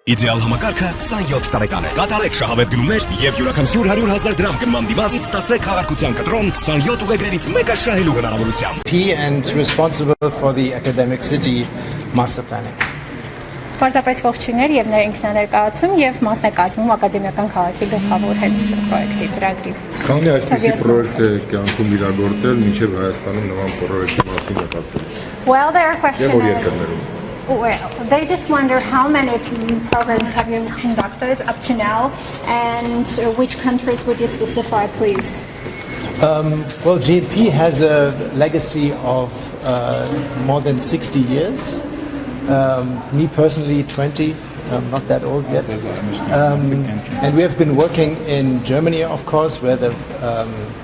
Իդեալ համակարգը 27 տարեկան է։ Կատարեք շահավետ գնումներ եւ յուրաքանչյուր 100,000 դրամ գնման դիմաց ստացեք քաղաքության կտրոն 27 ուղեգրերից մեկը շահելու հնարավորությամբ։ P and responsible for the academic city master planning. Պարզապես ողջույններ եւ ինքնաներկայացում եւ մասնակազմում ակադեմիական քաղաքի գլխավոր հենց պրոյեկտի ծրագրի։ Քանի այսպիսի պրոյեկտ է կյանքում իրագործել, մինչև Հայաստանում նման պրոյեկտի մասին եկածել։ Well, there are questions. Եվ որ երկրներում։ Well, they just wonder how many programs have you conducted up to now, and which countries would you specify, please? Well, GNP has a legacy of more than 60 years. Me personally, 20. I'm not that old yet. And we have been working in Germany, of course, where the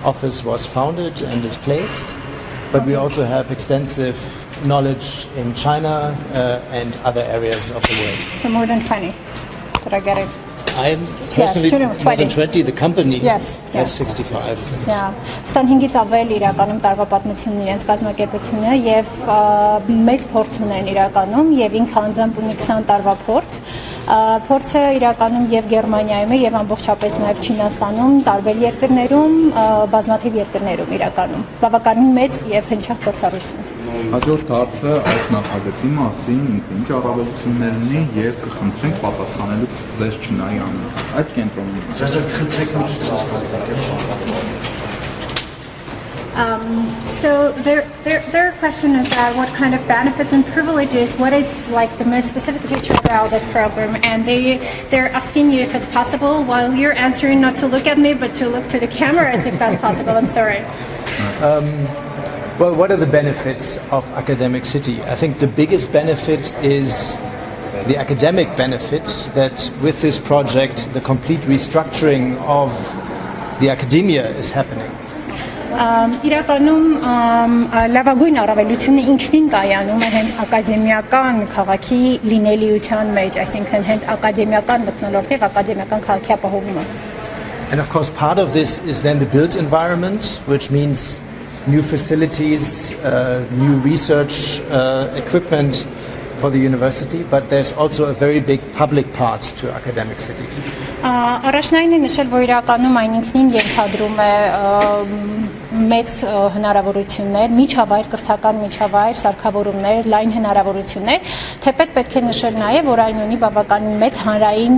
office was founded and is placed. But we also have extensive knowledge in China and other areas of the world. So more than 20. Did I get it? I'm personally more than 20. The company has 65. Yeah. 25-ից ավել իրականում տարվա պատմությունն իրենց կազմակերպությունը եւ մեծ փորձ ունեն իրականում եւ ինքը անձամբ ունի 20 տարվա փորձ։ Փորձը իրականում եւ Գերմանիայում է եւ ամբողջապես նաեւ Չինաստանում, տարբեր երկրներում, բազմաթիվ երկրներում իրականում։ Բավականին մեծ եւ հնչեղ փորձառություն։ Հաջորդ հարցը այս նախագծի մասին ինչ առավելություններ ունի եւ կխնդրենք պատասխանելուց ձեզ չնայի անընդհատ այդ կենտրոնում։ So their question is that what kind of benefits and privileges, what is like the most specific feature about this program, and they're asking you if it's possible while you're answering not to look at me but to look to the cameras if that's possible. I'm sorry. Well, what are the benefits of Academic City? I think the biggest benefit is the academic benefit that with this project the complete restructuring of the academia is happening. Իրականում լավագույն առավելությունը ինքնին կայանում է հենց ակադեմիական քաղաքի լինելիության մեջ, այսինքն հենց ակադեմիական մթնոլորտի եւ ակադեմիական քաղաքի ապահովումը։ And of course part of this is then the built environment, which means new facilities, new research equipment for the university, but there's also a very big public part to Academic City. Առաջնային է նշել, որ իրականում այն ինքնին ենթադրում է մեծ հնարավորություններ, միջավայր, կրթական միջավայր, սարքավորումներ, լայն հնարավորություններ, թեպետ պետք է նշել նաև, որ այն ունի բավականին մեծ հանրային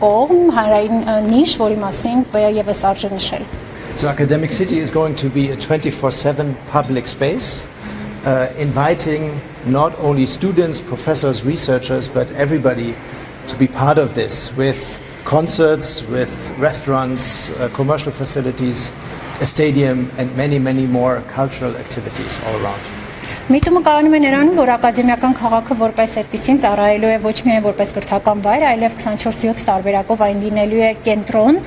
կողմ, հանրային նիշ, որի մասին եւս արժե նշել։ So Academic City is going to be a 24/7 public space, inviting not only students, professors, researchers, but everybody to be part of this with concerts, with restaurants, commercial facilities, a stadium, and many, many more cultural activities all around. Միտումը կայանում է նրանում, որ ակադեմիական քաղաքը որպես այդպիսին ծառայելու է ոչ միայն որպես կրթական վայր, այլև 24/7 տարբերակով այն լինելու է կենտրոն,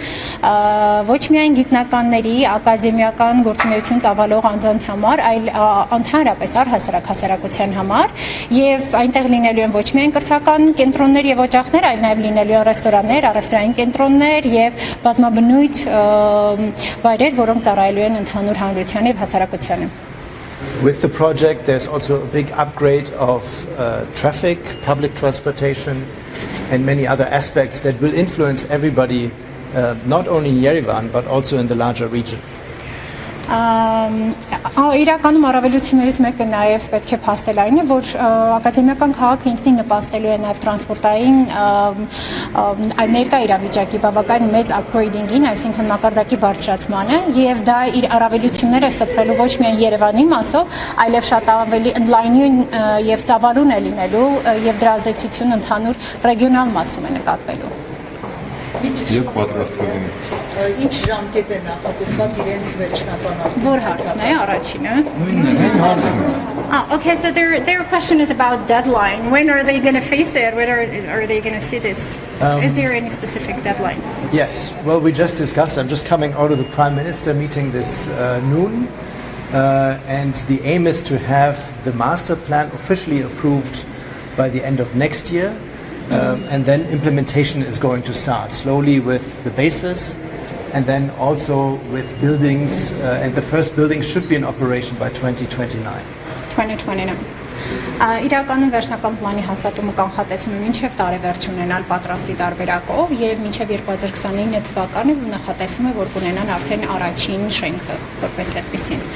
ոչ միայն գիտնականների, ակադեմիական գործունեություն ծավալող անձանց համար, այլ ընդհանրապես առհասարակ հասարակության համար, եւ այնտեղ լինելու են ոչ միայն կրթական կենտրոններ եւ օջախներ, այլ նաեւ լինելու են ռեստորաններ, առևտրային կենտրոններ եւ բազմաբնույթ վայրեր, որոնք ծառայելու են ընդհանուր հանրությանը եւ հասարակությանը։ With the project, there's also a big upgrade of traffic, public transportation, and many other aspects that will influence everybody, not only in Yerevan, but also in the larger region. Իրականում առավելություններից մեկը նաև պետք է փաստել այն է, որ ակադեմիական քաղաքը ինքնին նպաստելու է նաև տրանսպորտային ներկա իրավիճակի բավական մեծ upgrading-ին, այսինքն մակարդակի բարձրացմանը, եւ դա իր առավելությունները սփռելու ոչ միայն Երևանի մասով, այլև շատ ավելի ընդլայնյուն եւ ծավալուն է լինելու եւ դրա ազդեցությունը ընդհանուր ռեգիոնալ մասում է նկատվելու։ Եվ պատրաստվում Ինչ ժամկետ է նախատեսված իրենց վերջնաբանական։ Որ հարցն է առաջինը։ նույնն հարցն է։ Okay, so their question is about deadline. When are they going to face it? When are they going to see this? Is there any specific deadline? Yes, well, we just discussed. I'm just coming out of the Prime Minister meeting this noon, and the aim is to have the master plan officially approved by the end of next year, and then implementation is going to start slowly with the basis. And then also with buildings, and the first building should be in operation by 2029. 2029. Իրականում վերջնական պլանի հաստատումը կանխատեսվում է մինչև տարեվերջ ունենալ պատրաստի տարբերակով եւ մինչև 2029 թվականը նախատեսվում է որ կունենան արդեն առաջին շենքը որպես այդպեսին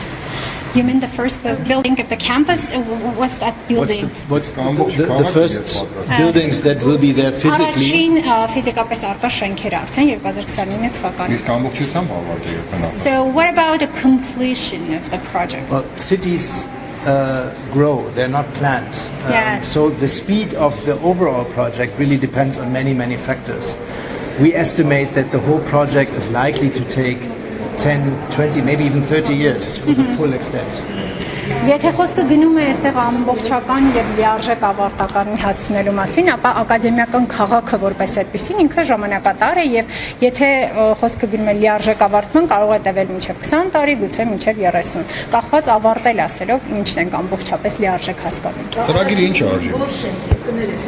You mean the first building of the campus? What's that building? What's the first buildings that will be there physically? Առաջին ֆիզիկապես արկա շենքերը արդեն 2029 թվականին։ Իսկ ամբողջությամբ ավարտը երբ So what about the completion of the project? Well, cities grow, they're not planned. Yes. So the speed of the overall project really depends on many factors. We estimate that the whole project is likely to take 10, 20, maybe even 30 years for the full extent. Եթե խոսքը գնում է այստեղ ամբողջական եւ լիարժեք ավարտականի հասցնելու մասին, ապա ակադեմիական քաղաքը որպես այդպեսին ինքը ժամանակատար է եւ եթե խոսքը գնում է լիարժեք ավարտման կարող է տևել մինչեւ 20 տարի, գուցե մինչեւ 30, կախված ավարտել ասելով ինչն ենք ամբողջապես լիարժեք հասկանում։ Ծրագիրը ինչ արժի։ Որ շենքի կներես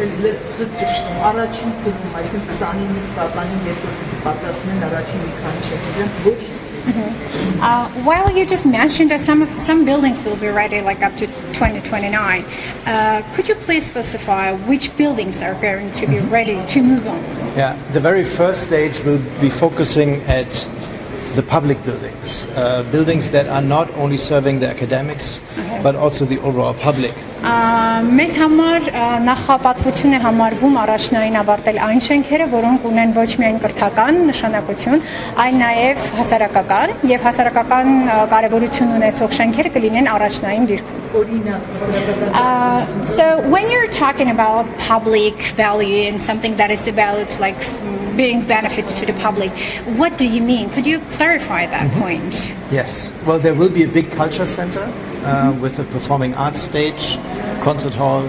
զուտ ճշտում առաջին փուլում, այսինքն 29 թվականին երբ պատրաստեն առաջին մի քանի շենքեր, ոչ While you just mentioned that some buildings will be ready like up to 2029, could you please specify which buildings are going to be ready to move on? Yeah, the very first stage will be focusing at the public buildings, buildings that are not only serving the academics, but also the overall public. Մեզ համար նախապատվություն է համարվում առաջնային ավարտել այն շենքերը, որոնք ունեն ոչ միայն կրթական նշանակություն, այլ նաև հասարակական եւ հասարակական կարեւորություն ունեցող շենքերը կլինեն առաջնային դիրքում։ So when you're talking about public value and something that is about like being benefits to the public, what do you mean? Could you clarify that point? Yes. Well, there will be a big culture center with a performing arts stage, concert hall,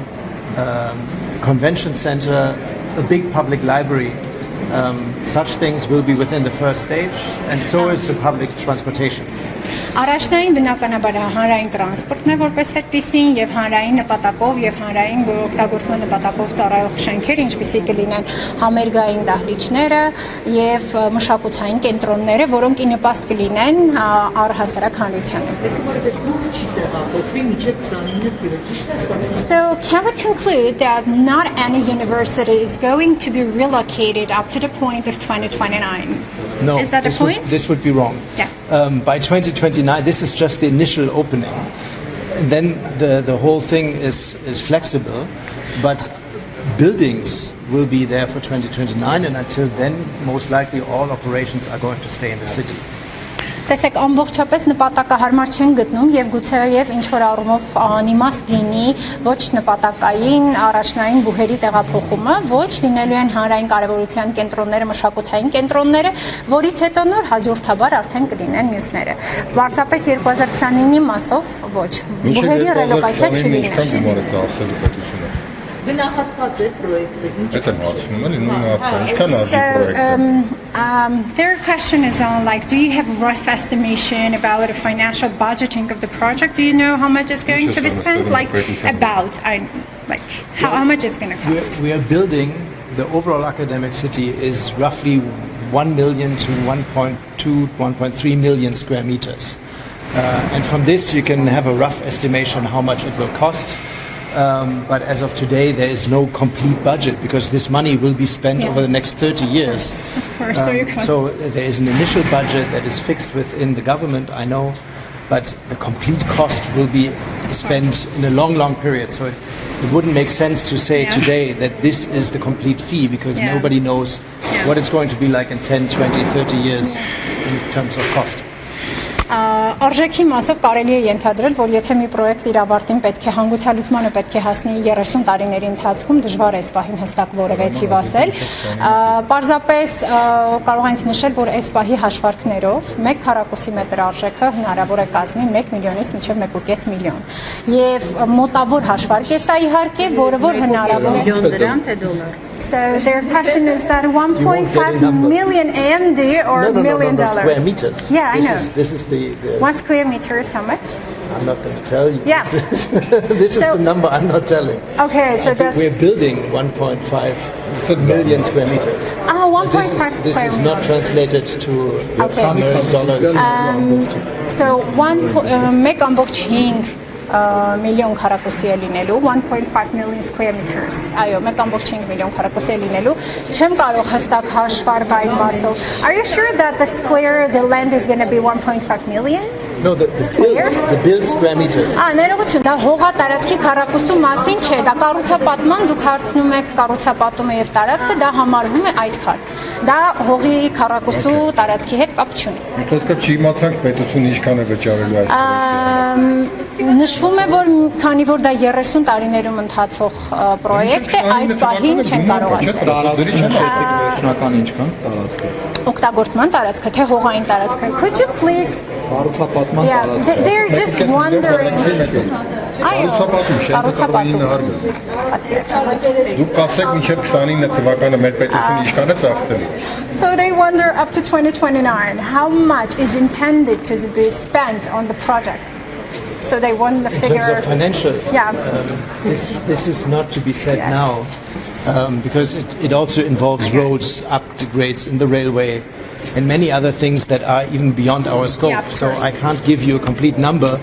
convention center, a big public library. Such things will be within the first stage, and so is the public transportation. Առաջնային բնականաբար հանրային տրանսպորտն է որպես այդպեսին եւ հանրային նպատակով եւ հանրային օգտագործման նպատակով ծառայող շենքեր, ինչպիսի կլինեն համերգային դահլիճները եւ մշակութային կենտրոնները, որոնք ի նպաստ կլինեն առհասարակ հանրությանը։ So can we conclude that not any university is going to be relocated up to the point of 2029? No, is that the point? This would be wrong. Yeah. By 2029, this is just the initial opening. And then the whole thing is flexible, but buildings will be there for 2029, and until then, most likely all operations are going to stay in the city. Տեսեք ամբողջապես նպատակահարմար չեն գտնում եւ գուցեև ինչ որ առումով անիմաստ լինի ոչ նպատակային առաջնային բուհերի տեղափոխումը, ոչ լինելու են հանրային կարևորության կենտրոնները, մշակութային կենտրոնները, որից հետո նոր հաջորդաբար արդեն կլինեն մյուսները։ Պարզապես 2029-ի մասով ոչ, բուհերի ռելոկացիա չի լինի։ Գնահատված է պրոյեկտը ինչ Այդ եմ հարցնում էլի նույն հարցը ինչքան արժի պրոյեկտը Their question is on like do you have a rough estimation about the financial budgeting of the project? Do you know how much is going to be spent? Like about how much is going to cost? We are building the overall academic city is roughly 1 million to 1.2 1.3 million square meters. And from this you can have a rough estimation how much it will cost. But as of today, there is no complete budget because this money will be spent over the next 30 years. Of course, so there is an initial budget that is fixed within the government, I know, but the complete cost will be spent in a long period. So it wouldn't make sense to say today that this is the complete fee because nobody knows what it's going to be like in 10, 20, 30 years in terms of cost. Արժեքի մասով կարելի է ենթադրել, որ եթե մի պրոյեկտ իր ավարտին պետք է հանգուցալուծմանը պետք է հասնի 30 տարիների ընթացքում, դժվար է այս պահին հստակ որևէ թիվ ասել։ Պարզապես կարող ենք նշել, որ այս պահի հաշվարկներով 1 քառակուսի մետր արժեքը հնարավոր է կազմի 1 միլիոնից մինչև 1.5 միլիոն։ Եվ մոտավոր հաշվարկ է սա իհարկե, որը որ հնարավոր է միլիոն դրամ թե դոլար։ So their question is that 1.5 million AMD or $1 million? Square meters. Yeah, I know. This is the 1 square meter is how much? I'm not going to tell you. Yeah. This is the number I'm not telling. Okay, so that's we're building 1.5 million square meters. 1.5 square meters. This is not translated to $1 million. So 1.5 միլիոն քառակուսի է լինելու 1.5 million square meters այո 1.5 միլիոն քառակուսի է լինելու չեմ կարող հստակ հաշվառ այն մասով Are you sure that the land is going to be 1.5 million No, the build square meters. ներողություն, դա հողա տարածքի քառակուսու մասին չէ, դա կառուցապատման դուք հարցնում եք կառուցապատումը եւ տարածքը, դա համարվում է այդքան։ Դա հողի քառակուսու տարածքի հետ կապ չունի։ Խոսքը չի իմացանք պետությունը ինչքան է վճարելու այս Նշվում է, որ քանի որ դա 30 տարիներում ընթացող պրոյեկտ է, այս պահին չեն կարող ասել։ Տարածքի վերջնական ինչքան տարածքը։ Օգտագործման տարածքը, թե հողային տարածքը։ Could you please Կառուցապատման տարածքը։ They're just wondering. Կառուցապատում Դուք կասեք մինչև 29 թվականը մեր պետությունը ինչքան է ծախսել։ So they wonder up to 2029 how much is intended to be spent on the project. So they want the figure. In terms of financial, yeah. This is not to be said now because it also involves roads, upgrades in the railway, and many other things that are even beyond our scope. Yeah, so I can't give you a complete number.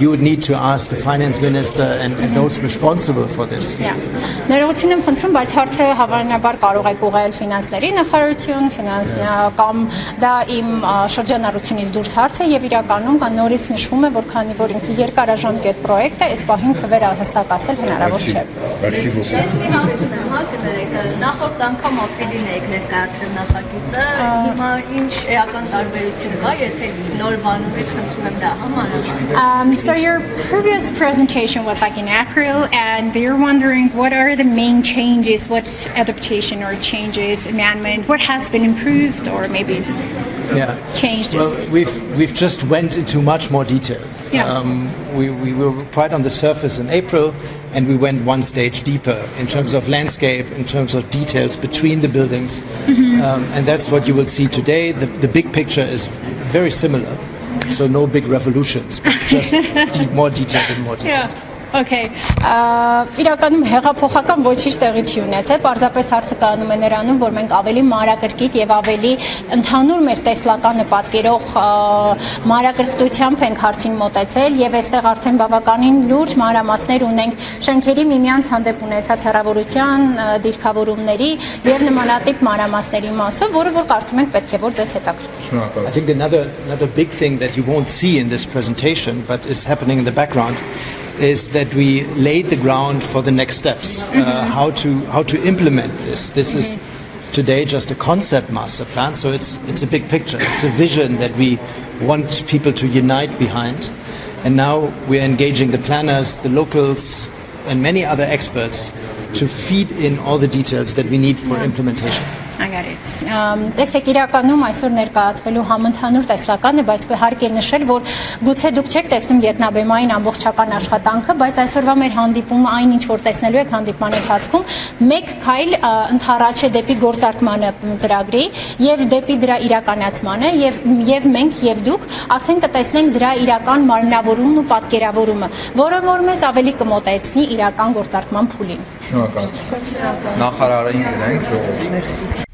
You would need to ask the finance minister and those responsible for this. Yeah. Ներողություն եմ խնդրում, բայց հարցը հավանաբար կարող եք ուղղել ֆինանսների նախարարություն, կամ դա իմ շրջանառությունից դուրս հարց է եւ իրականում կան նորից նշվում է, որ քանի որ ինքը երկարաժամկետ պրոյեկտ է, այս պահին թվերը հստակ ասել հնարավոր չէ։ Նախորդ անգամ ապրիլին եք ներկայացրել նախագիծը, հիմա ինչ էական տարբերություն կա, եթե նոր բանում եք խնդրում եմ դա համանուն։ So your previous presentation was like in April, and they're wondering what are the main changes, what adaptation or changes, amendment, what has been improved or maybe changed. Well, we've just went into much more detail. Yeah. We were quite on the surface in April, and we went one stage deeper in terms of landscape, in terms of details between the buildings, and that's what you will see today. The big picture is very similar. So no big revolutions, but just more detailed and more detailed. Yeah. Okay. Իրականում հեղափոխական ոչինչ տեղի չի ունեցել, պարզապես հարցը կանում է նրանում, որ մենք ավելի մանրակրկիտ եւ ավելի ընդհանուր մեր տեսլականը պատկերող մանրակրկտությամբ ենք հարցին մոտեցել եւ այստեղ արդեն բավականին լուրջ մանրամասներ ունենք շենքերի միմյանց հանդեպ ունեցած հեռավորության, դիրքավորումների եւ նմանատիպ մանրամասների մասով, որը որ կարծում ենք պետք է որ ձեզ հետաքրքրի։ I think another big thing that you won't see in this presentation, but is happening in the background, is that we laid the ground for the next steps, how to implement this. This is today just a concept master plan, so it's a big picture. It's a vision that we want people to unite behind, and now we're engaging the planners, the locals, and many other experts to feed in all the details that we need for implementation. I got it. Տեսեք իրականում այսօր ներկայացվելու համընդհանուր տեսլական է, բայց հարկ է նշել, որ գուցե դուք չեք տեսնում ետնաբեմային ամբողջական աշխատանքը, բայց այսօրվա մեր հանդիպումը այն ինչ որ տեսնելու եք հանդիպման ընթացքում, մեկ քայլ ընդառաջ է դեպի գործարկմանը ծրագրի եւ դեպի դրա իրականացմանը եւ մենք եւ դուք արդեն կտեսնենք դրա իրական մարմնավորումն ու պատկերավորումը, որը որ մեզ ավելի կմոտեցնի իրական գործարկման փուլին։ Շնորհակալ։ Նախարարային գրենք։